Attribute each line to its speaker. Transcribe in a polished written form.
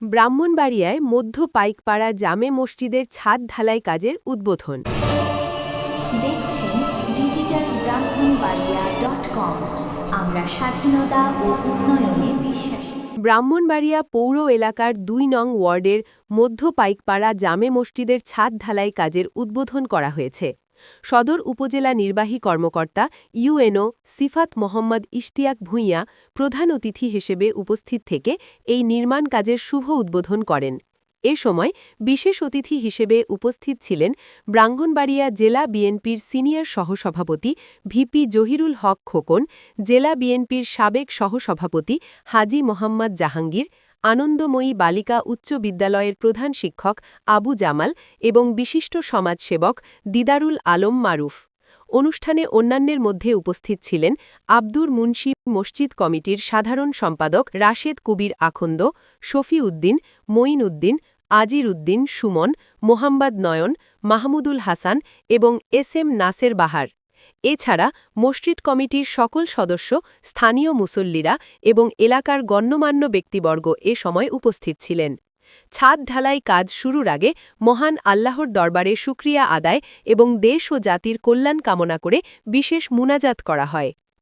Speaker 1: ব্রাহ্মণবাড়িয়ায় মধ্য পাইকপাড়া জামে মসজিদের ছাদ ঢালাই কাজের উদ্বোধন।
Speaker 2: দেখছেন digitalbrahmanbaria.com। আমরা স্বাধীনতা ও উন্নয়নে বিশ্বাসী।
Speaker 1: ব্রাহ্মণবাড়িয়া পৌর এলাকার ২ নং ওয়ার্ডের মধ্য পাইকপাড়া জামে মসজিদের ছাদ ঢালাই কাজের উদ্বোধন করা হয়েছে। সদর উপজেলা নির্বাহী কর্মকর্তা ইউএনও সিফাত মোহাম্মদ ইশতিয়াক ভূঁইয়া প্রধান অতিথি হিসেবে উপস্থিত থেকে এই নির্মাণ কাজের শুভ উদ্বোধন করেন। এ সময় বিশেষ অতিথি হিসেবে উপস্থিত ছিলেন ব্রাহ্মণবাড়িয়া জেলা বিএনপির সিনিয়র সহসভাপতি ভিপি জহিরুল হক খোকন, জেলা বিএনপির সাবেক সহসভাপতি হাজী মোহাম্মদ জাহাঙ্গীর, আনন্দময়ী বালিকা উচ্চ বিদ্যালয়ের প্রধান শিক্ষক আবু জামাল এবং বিশিষ্ট সমাজসেবক দিদারুল আলম মারুফ। অনুষ্ঠানে অন্যান্যের মধ্যে উপস্থিত ছিলেন আব্দুর মুন্সি মসজিদ কমিটির সাধারণ সম্পাদক রাশেদ কবির আখন্দ, শফি উদ্দিন, মঈন উদ্দিন, আজির উদ্দিন সুমন, মোহাম্মদ নয়ন, মাহমুদুল হাসান এবং এসএম নাসের বাহার। এছাড়া মসজিদ কমিটির সকল সদস্য, স্থানীয় মুসল্লিরা এবং এলাকার গণ্যমান্য ব্যক্তিবর্গ এ সময় উপস্থিত ছিলেন। ছাদ ঢালাই কাজ শুরুর আগে মহান আল্লাহর দরবারে শুকরিয়া আদায় এবং দেশ ও জাতির কল্যাণ কামনা করে বিশেষ মুনাজাত করা হয়।